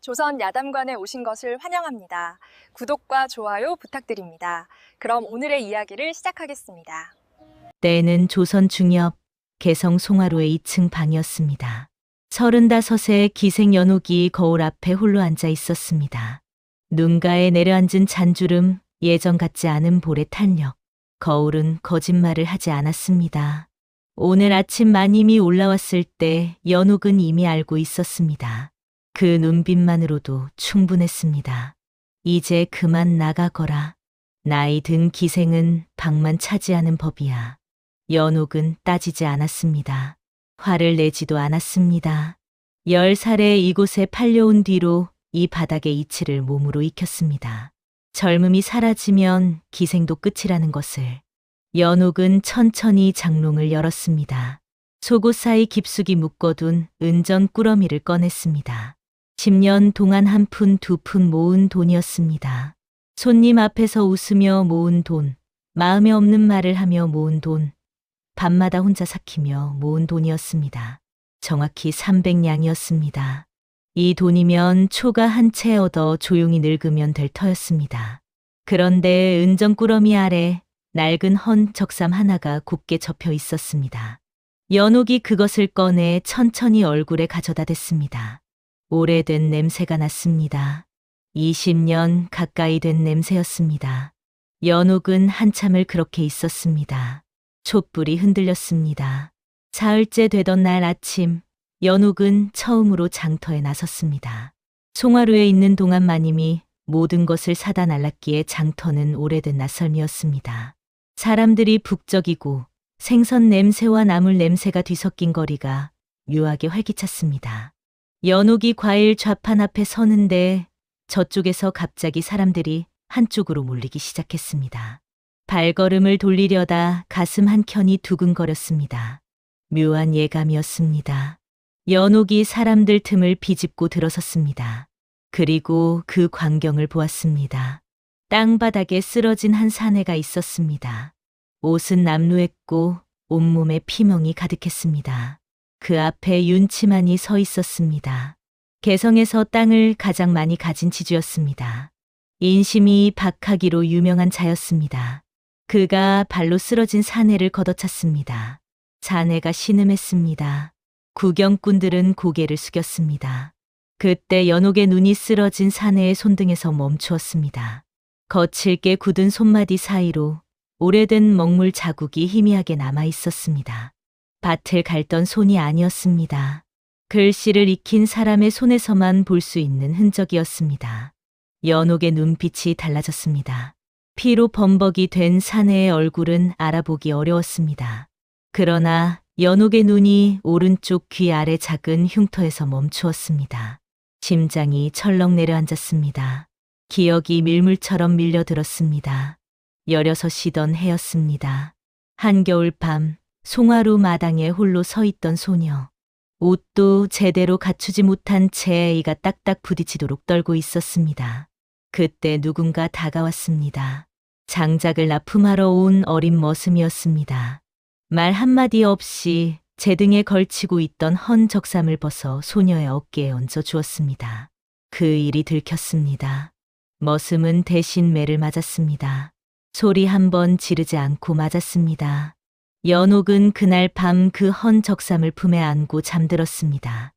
조선 야담관에 오신 것을 환영합니다. 구독과 좋아요 부탁드립니다. 그럼 오늘의 이야기를 시작하겠습니다. 때는 조선 중엽 개성 송화로의 2층 방이었습니다. 35의 기생 연옥이 거울 앞에 홀로 앉아 있었습니다. 눈가에 내려앉은 잔주름, 예전 같지 않은 볼의 탄력. 거울은 거짓말을 하지 않았습니다. 오늘 아침 마님이 올라왔을 때 연옥은 이미 알고 있었습니다. 그 눈빛만으로도 충분했습니다. 이제 그만 나가거라. 나이 든 기생은 방만 차지하는 법이야. 연옥은 따지지 않았습니다. 화를 내지도 않았습니다. 10살에 이곳에 팔려온 뒤로 이 바닥의 이치를 몸으로 익혔습니다. 젊음이 사라지면 기생도 끝이라는 것을. 연옥은 천천히 장롱을 열었습니다. 속옷 사이 깊숙이 묶어둔 은전 꾸러미를 꺼냈습니다. 10년 동안 한 푼 두 푼 모은 돈이었습니다. 손님 앞에서 웃으며 모은 돈, 마음에 없는 말을 하며 모은 돈, 밤마다 혼자 삭히며 모은 돈이었습니다. 정확히 300냥이었습니다. 이 돈이면 초가 한 채 얻어 조용히 늙으면 될 터였습니다. 그런데 은전꾸러미 아래 낡은 헌 적삼 하나가 곱게 접혀 있었습니다. 연옥이 그것을 꺼내 천천히 얼굴에 가져다 댔습니다. 오래된 냄새가 났습니다. 20년 가까이 된 냄새였습니다. 연옥은 한참을 그렇게 있었습니다. 촛불이 흔들렸습니다. 사흘째 되던 날 아침, 연옥은 처음으로 장터에 나섰습니다. 송화로에 있는 동안마님이 모든 것을 사다 날랐기에 장터는 오래된 낯설미였습니다. 사람들이 북적이고 생선 냄새와 나물 냄새가 뒤섞인 거리가 묘하게 활기찼습니다. 연옥이 과일 좌판 앞에 서는데 저쪽에서 갑자기 사람들이 한쪽으로 몰리기 시작했습니다. 발걸음을 돌리려다 가슴 한켠이 두근거렸습니다. 묘한 예감이었습니다. 연옥이 사람들 틈을 비집고 들어섰습니다. 그리고 그 광경을 보았습니다. 땅바닥에 쓰러진 한 사내가 있었습니다. 옷은 남루했고 온몸에 피멍이 가득했습니다. 그 앞에 윤치만이 서 있었습니다. 개성에서 땅을 가장 많이 가진 지주였습니다. 인심이 박하기로 유명한 자였습니다. 그가 발로 쓰러진 사내를 걷어찼습니다. 사내가 신음했습니다. 구경꾼들은 고개를 숙였습니다. 그때 연옥의 눈이 쓰러진 사내의 손등에서 멈추었습니다. 거칠게 굳은 손마디 사이로 오래된 먹물 자국이 희미하게 남아 있었습니다. 밭을 갈던 손이 아니었습니다. 글씨를 익힌 사람의 손에서만 볼 수 있는 흔적이었습니다. 연옥의 눈빛이 달라졌습니다. 피로 범벅이 된 사내의 얼굴은 알아보기 어려웠습니다. 그러나 연옥의 눈이 오른쪽 귀 아래 작은 흉터에서 멈추었습니다. 심장이 철렁 내려앉았습니다. 기억이 밀물처럼 밀려들었습니다. 16이던 해였습니다. 한겨울 밤 송화로 마당에 홀로 서 있던 소녀. 옷도 제대로 갖추지 못한 채 이가 딱딱 부딪히도록 떨고 있었습니다. 그때 누군가 다가왔습니다. 장작을 납품하러 온 어린 머슴이었습니다. 말 한마디 없이 제 등에 걸치고 있던 헌 적삼을 벗어 소녀의 어깨에 얹어 주었습니다. 그 일이 들켰습니다. 머슴은 대신 매를 맞았습니다. 소리 한 번 지르지 않고 맞았습니다. 연옥은 그날 밤 그 헌 적삼을 품에 안고 잠들었습니다.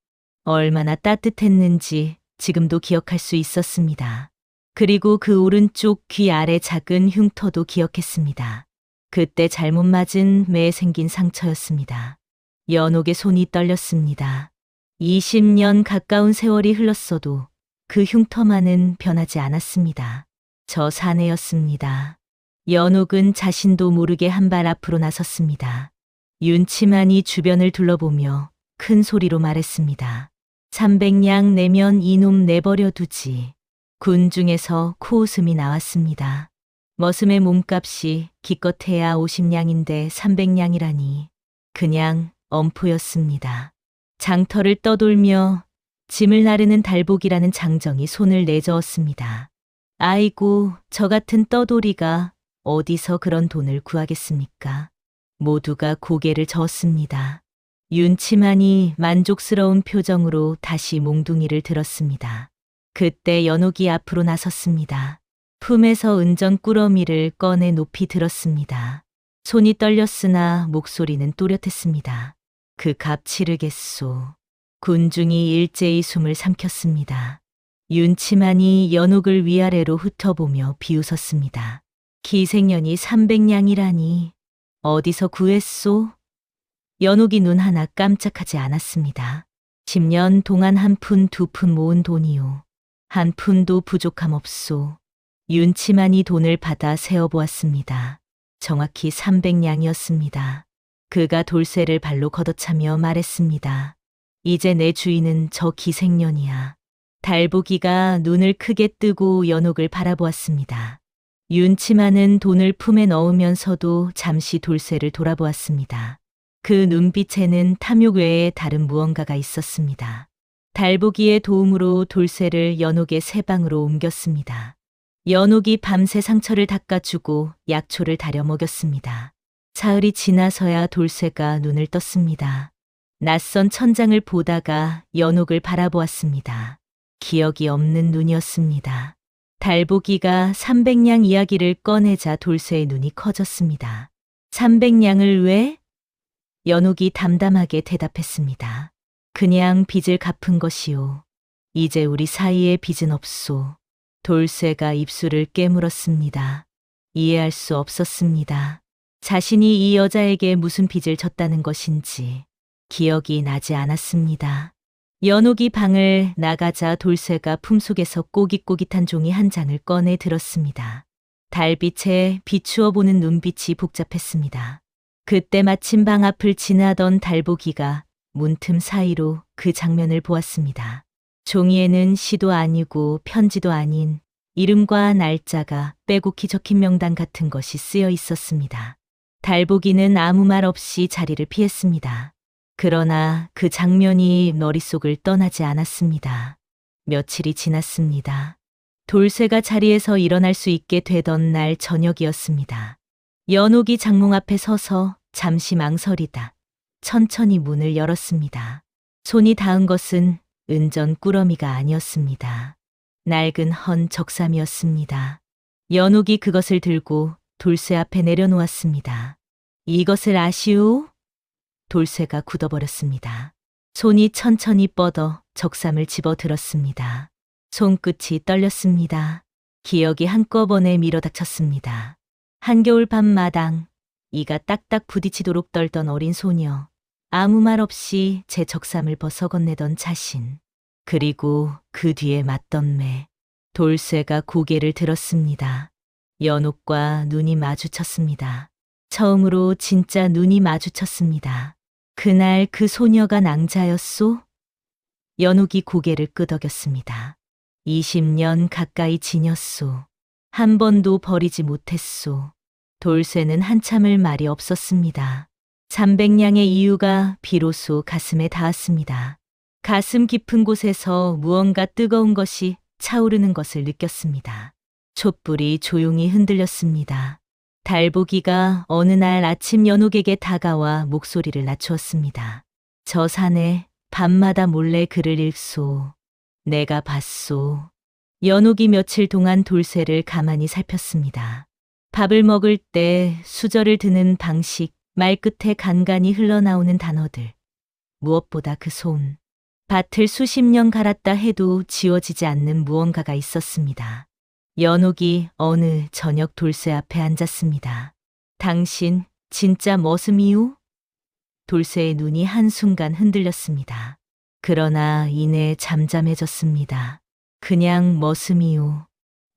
얼마나 따뜻했는지 지금도 기억할 수 있었습니다. 그리고 그 오른쪽 귀 아래 작은 흉터도 기억했습니다. 그때 잘못 맞은 매에 생긴 상처였습니다. 연옥의 손이 떨렸습니다. 20년 가까운 세월이 흘렀어도 그 흉터만은 변하지 않았습니다. 저 사내였습니다. 연옥은 자신도 모르게 한 발 앞으로 나섰습니다. 윤치만이 주변을 둘러보며 큰 소리로 말했습니다. 300냥 내면 이놈 내버려 두지. 군중에서 코웃음이 나왔습니다. 머슴의 몸값이 기껏해야 50냥인데 300냥이라니 그냥 엄포였습니다. 장터를 떠돌며 짐을 나르는 달복이라는 장정이 손을 내저었습니다. 아이고, 저 같은 떠돌이가 어디서 그런 돈을 구하겠습니까? 모두가 고개를 저었습니다. 윤치만이 만족스러운 표정으로 다시 몽둥이를 들었습니다. 그때 연옥이 앞으로 나섰습니다. 품에서 은전 꾸러미를 꺼내 높이 들었습니다. 손이 떨렸으나 목소리는 또렷했습니다. 그 값 치르겠소. 군중이 일제히 숨을 삼켰습니다. 윤치만이 연옥을 위아래로 훑어보며 비웃었습니다. 기생년이 300냥이라니 어디서 구했소? 연옥이 눈 하나 깜짝하지 않았습니다. 10년 동안 한 푼 두 푼 모은 돈이요. 한 푼도 부족함 없소. 윤치만이 돈을 받아 세어보았습니다. 정확히 300냥이었습니다. 그가 돌쇠를 발로 걷어차며 말했습니다. 이제 내 주인은 저 기생년이야. 달보기가 눈을 크게 뜨고 연옥을 바라보았습니다. 윤치만은 돈을 품에 넣으면서도 잠시 돌쇠를 돌아보았습니다. 그 눈빛에는 탐욕 외에 다른 무언가가 있었습니다. 달보기의 도움으로 돌쇠를 연옥의 새 방으로 옮겼습니다. 연옥이 밤새 상처를 닦아주고 약초를 다려 먹였습니다. 사흘이 지나서야 돌쇠가 눈을 떴습니다. 낯선 천장을 보다가 연옥을 바라보았습니다. 기억이 없는 눈이었습니다. 달보기가 300냥 이야기를 꺼내자 돌쇠의 눈이 커졌습니다. 300냥을 왜? 연옥이 담담하게 대답했습니다. 그냥 빚을 갚은 것이요. 이제 우리 사이에 빚은 없소. 돌쇠가 입술을 깨물었습니다. 이해할 수 없었습니다. 자신이 이 여자에게 무슨 빚을 졌다는 것인지 기억이 나지 않았습니다. 연옥이 방을 나가자 돌쇠가 품속에서 꼬깃꼬깃한 종이 한 장을 꺼내 들었습니다. 달빛에 비추어 보는 눈빛이 복잡했습니다. 그때 마침 방 앞을 지나던 달보기가 문틈 사이로 그 장면을 보았습니다. 종이에는 시도 아니고 편지도 아닌 이름과 날짜가 빼곡히 적힌 명단 같은 것이 쓰여 있었습니다. 달보기는 아무 말 없이 자리를 피했습니다. 그러나 그 장면이 머릿속을 떠나지 않았습니다. 며칠이 지났습니다. 돌쇠가 자리에서 일어날 수 있게 되던 날 저녁이었습니다. 연옥이 장롱 앞에 서서 잠시 망설이다 천천히 문을 열었습니다. 손이 닿은 것은 은전 꾸러미가 아니었습니다. 낡은 헌 적삼이었습니다. 연옥이 그것을 들고 돌쇠 앞에 내려놓았습니다. 이것을 아시오? 돌쇠가 굳어버렸습니다. 손이 천천히 뻗어 적삼을 집어들었습니다. 손끝이 떨렸습니다. 기억이 한꺼번에 밀어닥쳤습니다. 한겨울 밤마당, 이가 딱딱 부딪히도록 떨던 어린 소녀, 아무 말 없이 제 적삼을 벗어 건네던 자신, 그리고 그 뒤에 맞던 매. 돌쇠가 고개를 들었습니다. 연옥과 눈이 마주쳤습니다. 처음으로 진짜 눈이 마주쳤습니다. 그날 그 소녀가 낭자였소? 연옥이 고개를 끄덕였습니다. 20년 가까이 지녔소. 한 번도 버리지 못했소. 돌쇠는 한참을 말이 없었습니다. 300냥의 이유가 비로소 가슴에 닿았습니다. 가슴 깊은 곳에서 무언가 뜨거운 것이 차오르는 것을 느꼈습니다. 촛불이 조용히 흔들렸습니다. 달보기가 어느 날 아침 연옥에게 다가와 목소리를 낮추었습니다. 저 산에 밤마다 몰래 글을 읽소. 내가 봤소. 연옥이 며칠 동안 돌쇠를 가만히 살폈습니다. 밥을 먹을 때 수저를 드는 방식, 말끝에 간간히 흘러나오는 단어들. 무엇보다 그 손. 밭을 수십 년 갈았다 해도 지워지지 않는 무언가가 있었습니다. 연옥이 어느 저녁 돌쇠 앞에 앉았습니다. 당신 진짜 머슴이요? 돌쇠의 눈이 한순간 흔들렸습니다. 그러나 이내 잠잠해졌습니다. 그냥 머슴이요.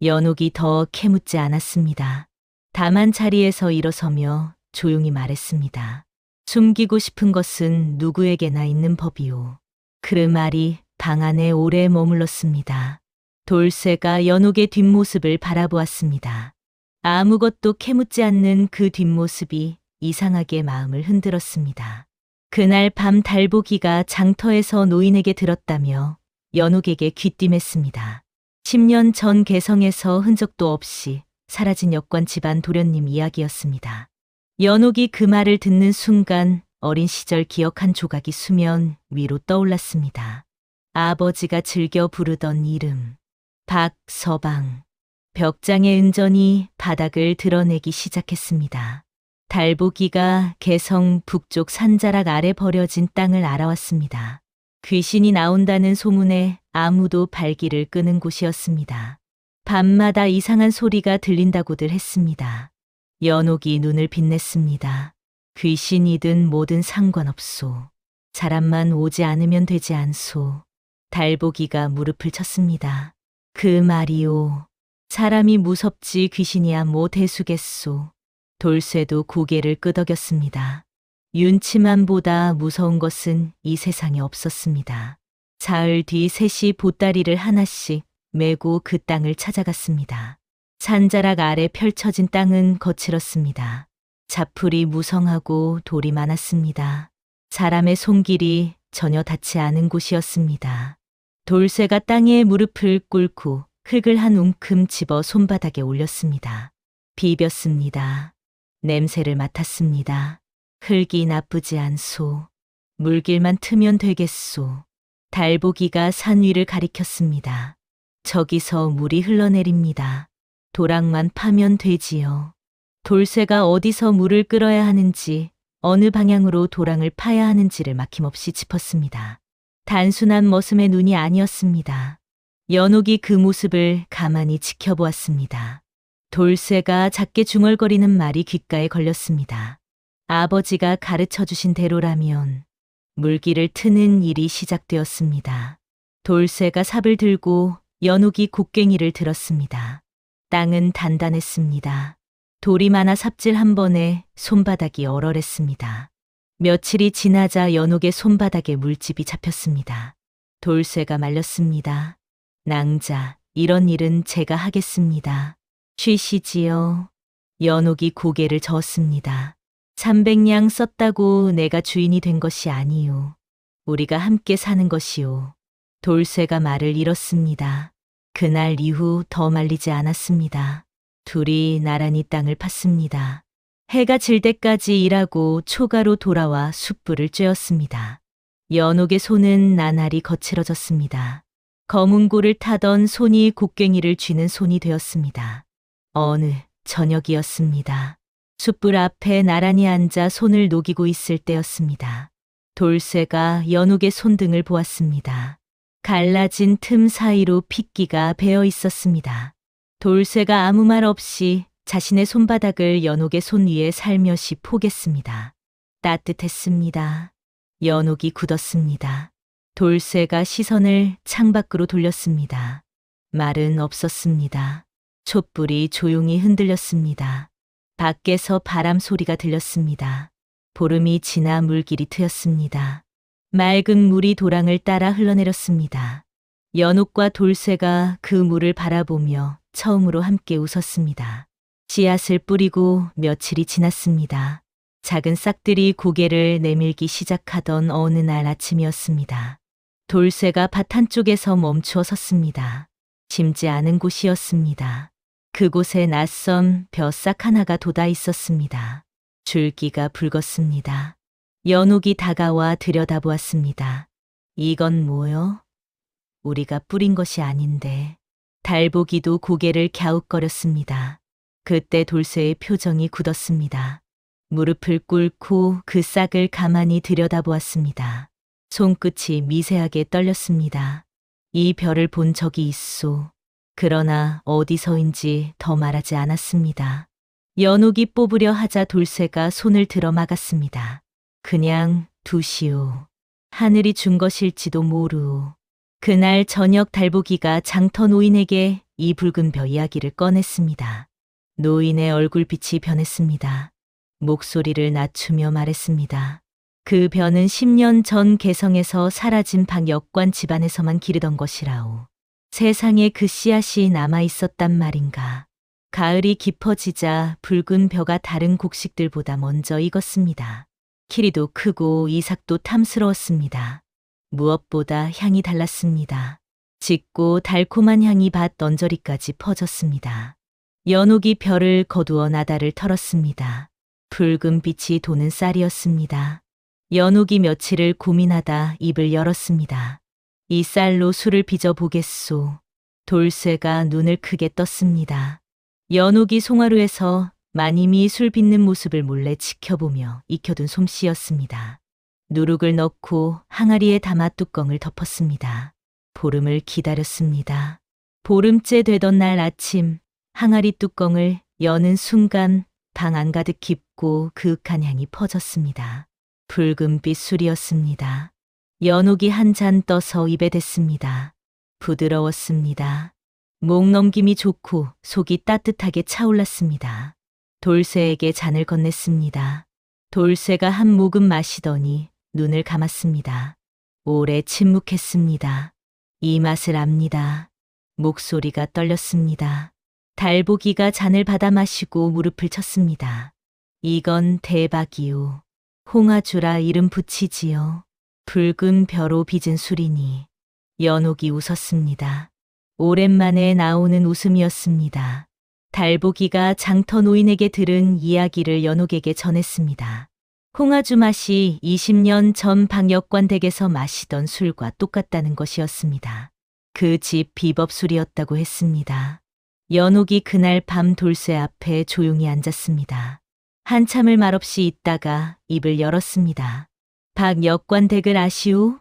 연옥이 더 캐묻지 않았습니다. 다만 자리에서 일어서며 조용히 말했습니다. 숨기고 싶은 것은 누구에게나 있는 법이요. 그 말이 방 안에 오래 머물렀습니다. 돌쇠가 연옥의 뒷모습을 바라보았습니다. 아무것도 캐묻지 않는 그 뒷모습이 이상하게 마음을 흔들었습니다. 그날 밤 달보기가 장터에서 노인에게 들었다며 연옥에게 귀띔했습니다. 10년 전 개성에서 흔적도 없이 사라진 역관 집안 도련님 이야기였습니다. 연옥이 그 말을 듣는 순간 어린 시절 기억 한 조각이 수면 위로 떠올랐습니다. 아버지가 즐겨 부르던 이름. 박, 서방. 벽장의 은전이 바닥을 드러내기 시작했습니다. 달보기가 개성 북쪽 산자락 아래 버려진 땅을 알아왔습니다. 귀신이 나온다는 소문에 아무도 발길을 끄는 곳이었습니다. 밤마다 이상한 소리가 들린다고들 했습니다. 연옥이 눈을 빛냈습니다. 귀신이든 뭐든 상관없소. 사람만 오지 않으면 되지 않소. 달보기가 무릎을 쳤습니다. 그 말이오. 사람이 무섭지 귀신이야 뭐 대수겠소. 돌쇠도 고개를 끄덕였습니다. 윤치만보다 무서운 것은 이 세상에 없었습니다. 사흘 뒤 셋이 보따리를 하나씩 메고 그 땅을 찾아갔습니다. 산자락 아래 펼쳐진 땅은 거칠었습니다. 자풀이 무성하고 돌이 많았습니다. 사람의 손길이 전혀 닿지 않은 곳이었습니다. 돌쇠가 땅에 무릎을 꿇고 흙을 한 움큼 집어 손바닥에 올렸습니다. 비볐습니다. 냄새를 맡았습니다. 흙이 나쁘지 않소. 물길만 트면 되겠소. 달보기가 산 위를 가리켰습니다. 저기서 물이 흘러내립니다. 도랑만 파면 되지요. 돌쇠가 어디서 물을 끌어야 하는지, 어느 방향으로 도랑을 파야 하는지를 막힘없이 짚었습니다. 단순한 머슴의 눈이 아니었습니다. 연옥이 그 모습을 가만히 지켜보았습니다. 돌쇠가 작게 중얼거리는 말이 귓가에 걸렸습니다. 아버지가 가르쳐 주신 대로라면 물길을 트는 일이 시작되었습니다. 돌쇠가 삽을 들고 연옥이 곡괭이를 들었습니다. 땅은 단단했습니다. 돌이 많아 삽질 한 번에 손바닥이 얼얼했습니다. 며칠이 지나자 연옥의 손바닥에 물집이 잡혔습니다. 돌쇠가 말렸습니다. 낭자, 이런 일은 제가 하겠습니다. 쉬시지요. 연옥이 고개를 저었습니다. 300냥 썼다고 내가 주인이 된 것이 아니요. 우리가 함께 사는 것이요. 돌쇠가 말을 잃었습니다. 그날 이후 더 말리지 않았습니다. 둘이 나란히 땅을 팠습니다. 해가 질 때까지 일하고 초가로 돌아와 숯불을 쬐었습니다. 연옥의 손은 나날이 거칠어졌습니다. 검은 고를 타던 손이 곡괭이를 쥐는 손이 되었습니다. 어느 저녁이었습니다. 숯불 앞에 나란히 앉아 손을 녹이고 있을 때였습니다. 돌쇠가 연옥의 손등을 보았습니다. 갈라진 틈 사이로 핏기가 배어 있었습니다. 돌쇠가 아무 말 없이 자신의 손바닥을 연옥의 손 위에 살며시 포겠습니다. 따뜻했습니다. 연옥이 굳었습니다. 돌쇠가 시선을 창밖으로 돌렸습니다. 말은 없었습니다. 촛불이 조용히 흔들렸습니다. 밖에서 바람 소리가 들렸습니다. 보름이 지나 물길이 트였습니다. 맑은 물이 도랑을 따라 흘러내렸습니다. 연옥과 돌쇠가 그 물을 바라보며 처음으로 함께 웃었습니다. 씨앗을 뿌리고 며칠이 지났습니다. 작은 싹들이 고개를 내밀기 시작하던 어느 날 아침이었습니다. 돌쇠가 밭 한쪽에서 멈추어 섰습니다. 심지 않은 곳이었습니다. 그곳에 낯선 벼싹 하나가 돋아 있었습니다. 줄기가 붉었습니다. 연옥이 다가와 들여다보았습니다. 이건 뭐요? 우리가 뿌린 것이 아닌데. 달보기도 고개를 갸웃거렸습니다. 그때 돌쇠의 표정이 굳었습니다. 무릎을 꿇고 그 싹을 가만히 들여다보았습니다. 손끝이 미세하게 떨렸습니다. 이 별을 본 적이 있소. 그러나 어디서인지 더 말하지 않았습니다. 연옥이 뽑으려 하자 돌쇠가 손을 들어 막았습니다. 그냥 두시오. 하늘이 준 것일지도 모르오. 그날 저녁 달보기가 장터 노인에게 이 붉은 벼 이야기를 꺼냈습니다. 노인의 얼굴빛이 변했습니다. 목소리를 낮추며 말했습니다. 그 벼는 10년 전 개성에서 사라진 박역관 집안에서만 기르던 것이라오. 세상에 그 씨앗이 남아 있었단 말인가. 가을이 깊어지자 붉은 벼가 다른 곡식들보다 먼저 익었습니다. 키리도 크고 이삭도 탐스러웠습니다. 무엇보다 향이 달랐습니다. 짙고 달콤한 향이 밭 언저리까지 퍼졌습니다. 연옥이 벼를 거두어 나다를 털었습니다. 붉은 빛이 도는 쌀이었습니다. 연옥이 며칠을 고민하다 입을 열었습니다. 이 쌀로 술을 빚어 보겠소. 돌쇠가 눈을 크게 떴습니다. 연옥이 송화루에서 마님이 술 빚는 모습을 몰래 지켜보며 익혀둔 솜씨였습니다. 누룩을 넣고 항아리에 담아 뚜껑을 덮었습니다. 보름을 기다렸습니다. 보름째 되던 날 아침 항아리 뚜껑을 여는 순간 방 안가득 깊고 그윽한 향이 퍼졌습니다. 붉은빛 술이었습니다. 연옥이 한 잔 떠서 입에 댔습니다. 부드러웠습니다. 목 넘김이 좋고 속이 따뜻하게 차올랐습니다. 돌쇠에게 잔을 건넸습니다. 돌쇠가 한 모금 마시더니 눈을 감았습니다. 오래 침묵했습니다. 이 맛을 압니다. 목소리가 떨렸습니다. 달보기가 잔을 받아 마시고 무릎을 쳤습니다. 이건 대박이요. 홍아주라 이름 붙이지요. 붉은 벼로 빚은 술이니. 연옥이 웃었습니다. 오랜만에 나오는 웃음이었습니다. 달보기가 장터 노인에게 들은 이야기를 연옥에게 전했습니다. 홍아주 맛이 20년 전 방역관 댁에서 마시던 술과 똑같다는 것이었습니다. 그 집 비법술이었다고 했습니다. 연옥이 그날 밤 돌쇠 앞에 조용히 앉았습니다. 한참을 말없이 있다가 입을 열었습니다. 박역관 댁을 아시오?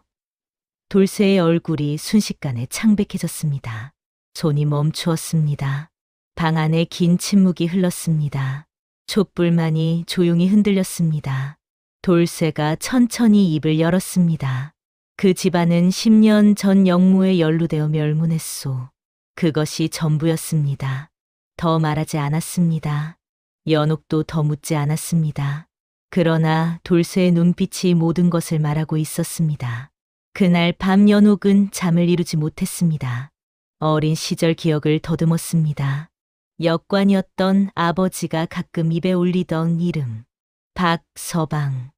돌쇠의 얼굴이 순식간에 창백해졌습니다. 손이 멈추었습니다. 방 안에 긴 침묵이 흘렀습니다. 촛불만이 조용히 흔들렸습니다. 돌쇠가 천천히 입을 열었습니다. 그 집안은 10년 전 영무에 연루되어 멸문했소. 그것이 전부였습니다. 더 말하지 않았습니다. 연옥도 더 묻지 않았습니다. 그러나 돌쇠의 눈빛이 모든 것을 말하고 있었습니다. 그날 밤 연옥은 잠을 이루지 못했습니다. 어린 시절 기억을 더듬었습니다. 역관이었던 아버지가 가끔 입에 올리던 이름. 박서방.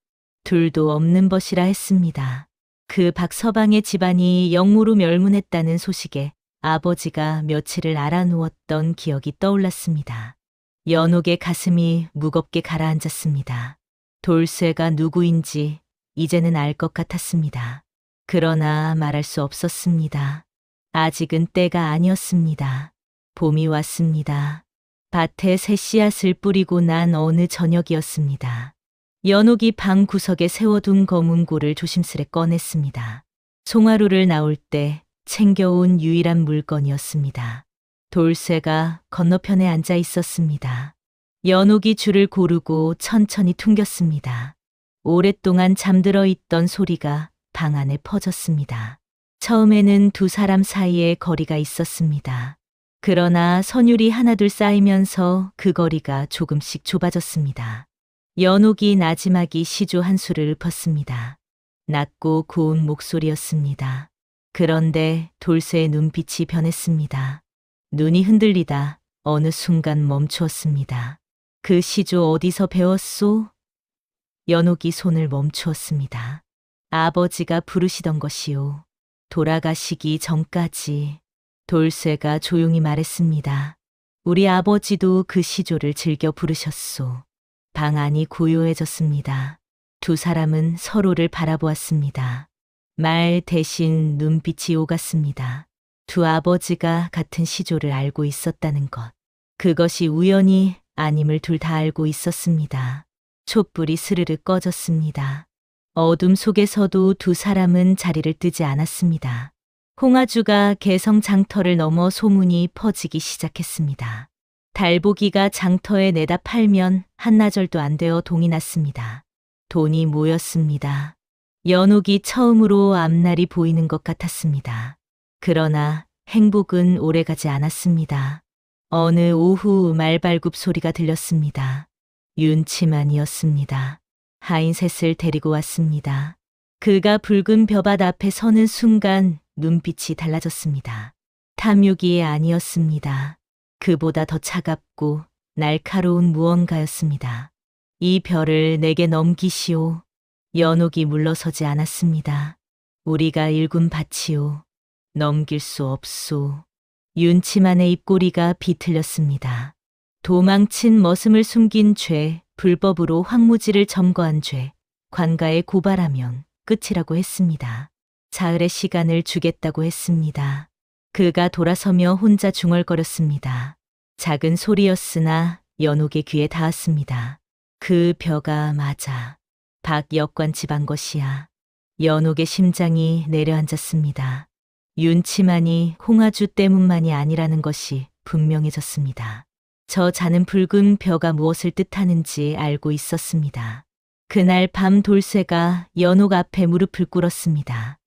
둘도 없는 벗이라 했습니다. 그 박서방의 집안이 영무로 멸문했다는 소식에 아버지가 며칠을 알아누웠던 기억이 떠올랐습니다. 연옥의 가슴이 무겁게 가라앉았습니다. 돌쇠가 누구인지 이제는 알 것 같았습니다. 그러나 말할 수 없었습니다. 아직은 때가 아니었습니다. 봄이 왔습니다. 밭에 새 씨앗을 뿌리고 난 어느 저녁이었습니다. 연옥이 방 구석에 세워둔 검은고를 조심스레 꺼냈습니다. 송화루를 나올 때 챙겨온 유일한 물건이었습니다. 돌쇠가 건너편에 앉아 있었습니다. 연옥이 줄을 고르고 천천히 퉁겼습니다. 오랫동안 잠들어 있던 소리가 방 안에 퍼졌습니다. 처음에는 두 사람 사이에 거리가 있었습니다. 그러나 선율이 하나둘 쌓이면서 그 거리가 조금씩 좁아졌습니다. 연옥이 나지막이 시조 한 수를 읊었습니다. 낮고 고운 목소리였습니다. 그런데 돌쇠의 눈빛이 변했습니다. 눈이 흔들리다 어느 순간 멈추었습니다. 그 시조 어디서 배웠소? 연옥이 손을 멈추었습니다. 아버지가 부르시던 것이요. 돌아가시기 전까지. 돌쇠가 조용히 말했습니다. 우리 아버지도 그 시조를 즐겨 부르셨소. 방 안이 고요해졌습니다. 두 사람은 서로를 바라보았습니다. 말 대신 눈빛이 오갔습니다. 두 아버지가 같은 시조를 알고 있었다는 것. 그것이 우연이 아님을 둘 다 알고 있었습니다. 촛불이 스르르 꺼졌습니다. 어둠 속에서도 두 사람은 자리를 뜨지 않았습니다. 홍아주가 개성 장터를 넘어 소문이 퍼지기 시작했습니다. 달보기가 장터에 내다 팔면 한나절도 안 되어 동이 났습니다. 돈이 모였습니다. 연옥이 처음으로 앞날이 보이는 것 같았습니다. 그러나 행복은 오래가지 않았습니다. 어느 오후 말발굽 소리가 들렸습니다. 윤치만이었습니다. 하인셋을 데리고 왔습니다. 그가 붉은 벼밭 앞에 서는 순간 눈빛이 달라졌습니다. 탐욕이 아니었습니다. 그보다 더 차갑고 날카로운 무언가였습니다. 이 별을 내게 넘기시오. 연옥이 물러서지 않았습니다. 우리가 일군 밭이오. 넘길 수 없소. 윤치만의 입꼬리가 비틀렸습니다. 도망친 머슴을 숨긴 죄, 불법으로 황무지를 점거한 죄, 관가에 고발하면 끝이라고 했습니다. 사흘의 시간을 주겠다고 했습니다. 그가 돌아서며 혼자 중얼거렸습니다. 작은 소리였으나 연옥의 귀에 닿았습니다. 그 벼가 맞아. 박 역관 집안 것이야. 연옥의 심장이 내려앉았습니다. 윤치만이 홍아주 때문만이 아니라는 것이 분명해졌습니다. 저 자는 붉은 벼가 무엇을 뜻하는지 알고 있었습니다. 그날 밤 돌쇠가 연옥 앞에 무릎을 꿇었습니다.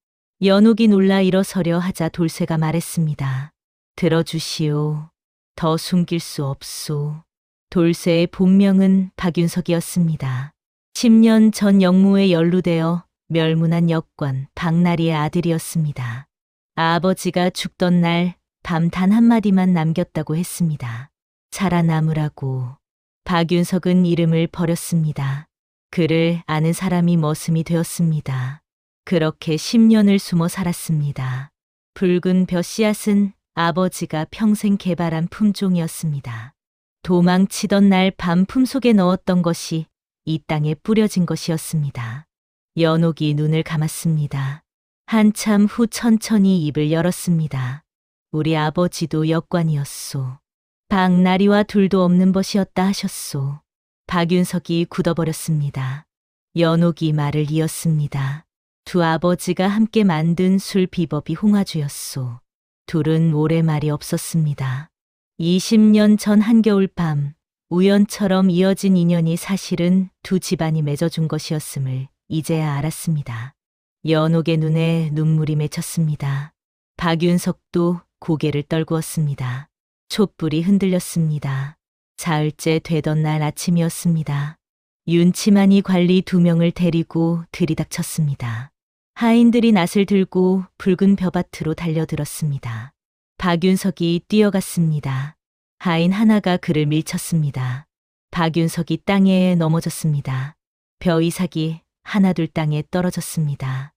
연옥이 놀라 일어서려 하자 돌쇠가 말했습니다. 들어주시오. 더 숨길 수 없소. 돌쇠의 본명은 박윤석이었습니다. 10년 전 영무에 연루되어 멸문한 역관 박나리의 아들이었습니다. 아버지가 죽던 날 밤 단 한마디만 남겼다고 했습니다. 살아남으라고. 박윤석은 이름을 버렸습니다. 그를 아는 사람이 머슴이 되었습니다. 그렇게 10년을 숨어 살았습니다. 붉은 벼씨앗은 아버지가 평생 개발한 품종이었습니다. 도망치던 날 밤 품속에 넣었던 것이 이 땅에 뿌려진 것이었습니다. 연옥이 눈을 감았습니다. 한참 후 천천히 입을 열었습니다. 우리 아버지도 역관이었소. 박나리와 둘도 없는 벗이었다 하셨소. 박윤석이 굳어버렸습니다. 연옥이 말을 이었습니다. 두 아버지가 함께 만든 술 비법이 홍아주였소. 둘은 오래 말이 없었습니다. 20년 전 한겨울 밤 우연처럼 이어진 인연이 사실은 두 집안이 맺어준 것이었음을 이제야 알았습니다. 연옥의 눈에 눈물이 맺혔습니다. 박윤석도 고개를 떨구었습니다. 촛불이 흔들렸습니다. 사흘째 되던 날 아침이었습니다. 윤치만이 관리 2명을 데리고 들이닥쳤습니다. 하인들이 낫을 들고 붉은 벼밭으로 달려들었습니다. 박윤석이 뛰어갔습니다. 하인 하나가 그를 밀쳤습니다. 박윤석이 땅에 넘어졌습니다. 벼 이삭이 하나둘 땅에 떨어졌습니다.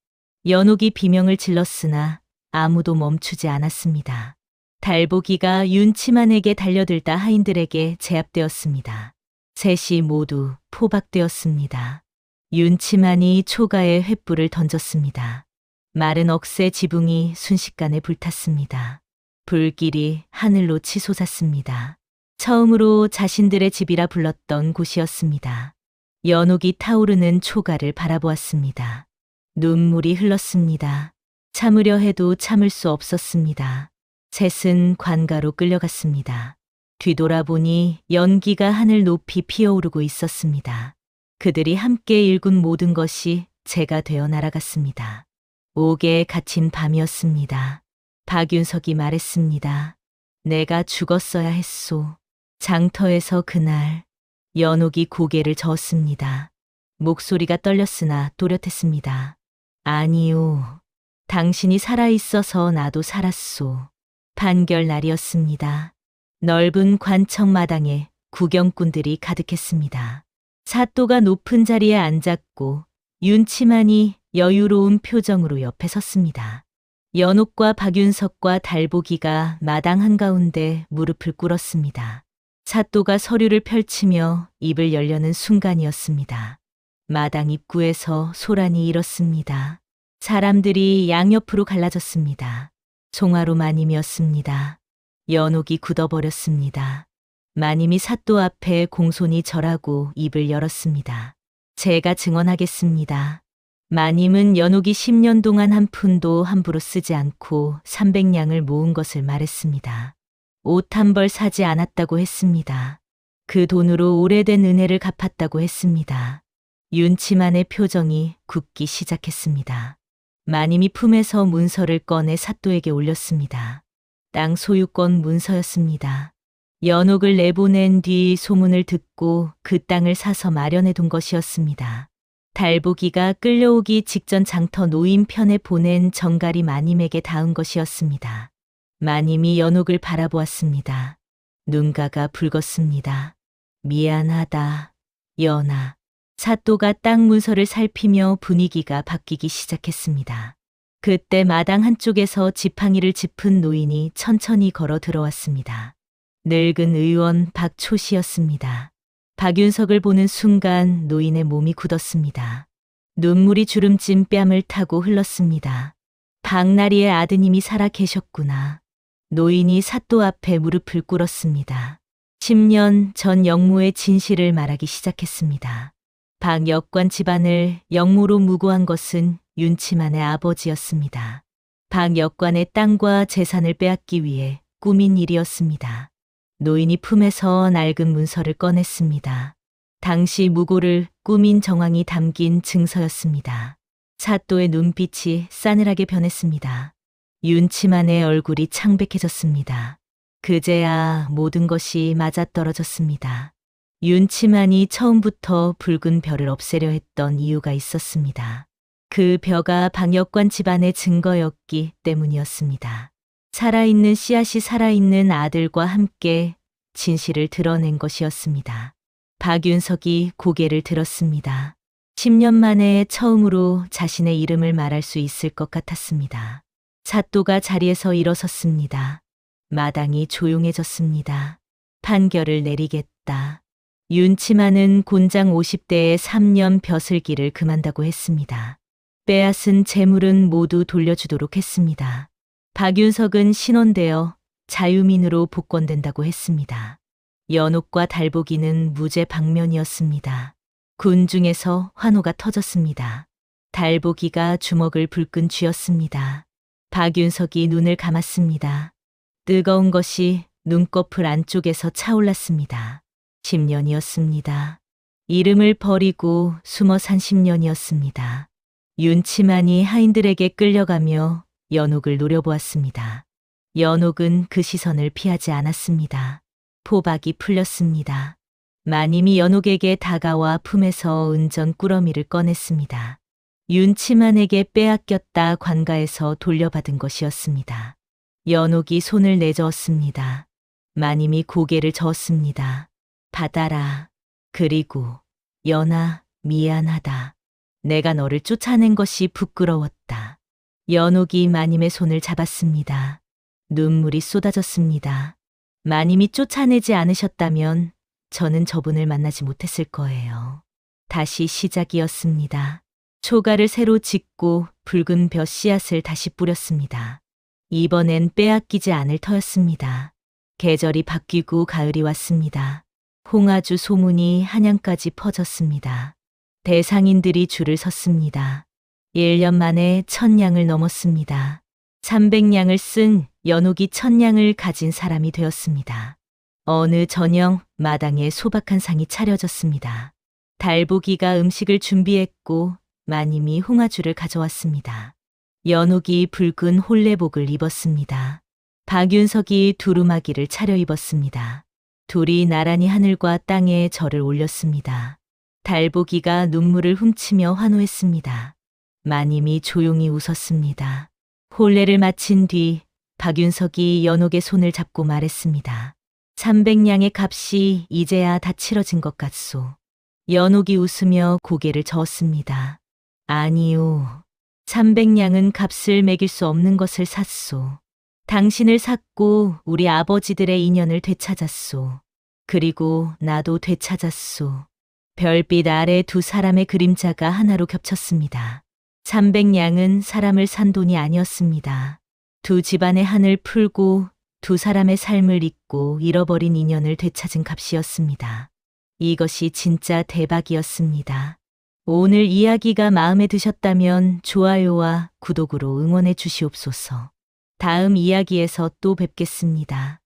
연옥이 비명을 질렀으나 아무도 멈추지 않았습니다. 달보기가 윤치만에게 달려들다 하인들에게 제압되었습니다. 셋이 모두 포박되었습니다. 윤치만이 초가에 횃불을 던졌습니다. 마른 억새 지붕이 순식간에 불탔습니다. 불길이 하늘로 치솟았습니다. 처음으로 자신들의 집이라 불렀던 곳이었습니다. 연옥이 타오르는 초가를 바라보았습니다. 눈물이 흘렀습니다. 참으려 해도 참을 수 없었습니다. 셋은 관가로 끌려갔습니다. 뒤돌아보니 연기가 하늘 높이 피어오르고 있었습니다. 그들이 함께 일군 모든 것이 재가 되어 날아갔습니다. 옥에 갇힌 밤이었습니다. 박윤석이 말했습니다. 내가 죽었어야 했소. 장터에서 그날 연옥이 고개를 저었습니다. 목소리가 떨렸으나 또렷했습니다. 아니요. 당신이 살아있어서 나도 살았소. 판결 날이었습니다. 넓은 관청 마당에 구경꾼들이 가득했습니다. 사또가 높은 자리에 앉았고 윤치만이 여유로운 표정으로 옆에 섰습니다. 연옥과 박윤석과 달보기가 마당 한가운데 무릎을 꿇었습니다. 사또가 서류를 펼치며 입을 열려는 순간이었습니다. 마당 입구에서 소란이 일었습니다. 사람들이 양옆으로 갈라졌습니다. 송화로 마님이었습니다. 연옥이 굳어버렸습니다. 마님이 사또 앞에 공손히 절하고 입을 열었습니다. 제가 증언하겠습니다. 마님은 연옥이 10년 동안 한 푼도 함부로 쓰지 않고 300냥을 모은 것을 말했습니다. 옷 한 벌 사지 않았다고 했습니다. 그 돈으로 오래된 은혜를 갚았다고 했습니다. 윤치만의 표정이 굳기 시작했습니다. 마님이 품에서 문서를 꺼내 사또에게 올렸습니다. 땅 소유권 문서였습니다. 연옥을 내보낸 뒤 소문을 듣고 그 땅을 사서 마련해 둔 것이었습니다. 달보기가 끌려오기 직전 장터 노인 편에 보낸 정갈이 마님에게 닿은 것이었습니다. 마님이 연옥을 바라보았습니다. 눈가가 붉었습니다. 미안하다, 연아. 사또가 땅 문서를 살피며 분위기가 바뀌기 시작했습니다. 그때 마당 한쪽에서 지팡이를 짚은 노인이 천천히 걸어 들어왔습니다. 늙은 의원 박초 씨였습니다. 박윤석을 보는 순간 노인의 몸이 굳었습니다. 눈물이 주름진 뺨을 타고 흘렀습니다. 박나리의 아드님이 살아 계셨구나. 노인이 사또 앞에 무릎을 꿇었습니다. 10년 전 영무의 진실을 말하기 시작했습니다. 박 역관 집안을 영무로 무고한 것은 윤치만의 아버지였습니다. 박 역관의 땅과 재산을 빼앗기 위해 꾸민 일이었습니다. 노인이 품에서 낡은 문서를 꺼냈습니다. 당시 무고를 꾸민 정황이 담긴 증서였습니다. 사또의 눈빛이 싸늘하게 변했습니다. 윤치만의 얼굴이 창백해졌습니다. 그제야 모든 것이 맞아떨어졌습니다. 윤치만이 처음부터 붉은 벼를 없애려 했던 이유가 있었습니다. 그 벼가 박역관 집안의 증거였기 때문이었습니다. 살아있는 씨앗이 살아있는 아들과 함께 진실을 드러낸 것이었습니다. 박윤석이 고개를 들었습니다. 10년 만에 처음으로 자신의 이름을 말할 수 있을 것 같았습니다. 사또가 자리에서 일어섰습니다. 마당이 조용해졌습니다. 판결을 내리겠다. 윤치만은 곤장 50대에 3년 벼슬기를 금한다고 했습니다. 빼앗은 재물은 모두 돌려주도록 했습니다. 박윤석은 신원되어 자유민으로 복권된다고 했습니다. 연옥과 달보기는 무죄 방면이었습니다. 군중에서 환호가 터졌습니다. 달보기가 주먹을 불끈 쥐었습니다. 박윤석이 눈을 감았습니다. 뜨거운 것이 눈꺼풀 안쪽에서 차올랐습니다. 10년이었습니다. 이름을 버리고 숨어 산 10년이었습니다. 윤치만이 하인들에게 끌려가며 연옥을 노려보았습니다. 연옥은 그 시선을 피하지 않았습니다. 포박이 풀렸습니다. 마님이 연옥에게 다가와 품에서 은전 꾸러미를 꺼냈습니다. 윤치만에게 빼앗겼다 관가에서 돌려받은 것이었습니다. 연옥이 손을 내저었습니다. 마님이 고개를 저었습니다. 받아라. 그리고 연아, 미안하다. 내가 너를 쫓아낸 것이 부끄러웠다. 연옥이 마님의 손을 잡았습니다. 눈물이 쏟아졌습니다. 마님이 쫓아내지 않으셨다면 저는 저분을 만나지 못했을 거예요. 다시 시작이었습니다. 초가를 새로 짓고 붉은 벼 씨앗을 다시 뿌렸습니다. 이번엔 빼앗기지 않을 터였습니다. 계절이 바뀌고 가을이 왔습니다. 홍아주 소문이 한양까지 퍼졌습니다. 대상인들이 줄을 섰습니다. 1년 만에 1000냥을 넘었습니다. 300냥을 쓴 연옥이 1000냥을 가진 사람이 되었습니다. 어느 저녁 마당에 소박한 상이 차려졌습니다. 달보기가 음식을 준비했고 마님이 홍아주를 가져왔습니다. 연옥이 붉은 홀레복을 입었습니다. 박윤석이 두루마기를 차려입었습니다. 둘이 나란히 하늘과 땅에 절을 올렸습니다. 달보기가 눈물을 훔치며 환호했습니다. 마님이 조용히 웃었습니다. 혼례를 마친 뒤 박윤석이 연옥의 손을 잡고 말했습니다. 300냥의 값이 이제야 다 치러진 것 같소. 연옥이 웃으며 고개를 저었습니다. 아니요. 300냥은 값을 매길 수 없는 것을 샀소. 당신을 샀고 우리 아버지들의 인연을 되찾았소. 그리고 나도 되찾았소. 별빛 아래 두 사람의 그림자가 하나로 겹쳤습니다. 300냥은 사람을 산 돈이 아니었습니다. 두 집안의 한을 풀고 두 사람의 삶을 잊고 잃어버린 인연을 되찾은 값이었습니다. 이것이 진짜 대박이었습니다. 오늘 이야기가 마음에 드셨다면 좋아요와 구독으로 응원해 주시옵소서. 다음 이야기에서 또 뵙겠습니다.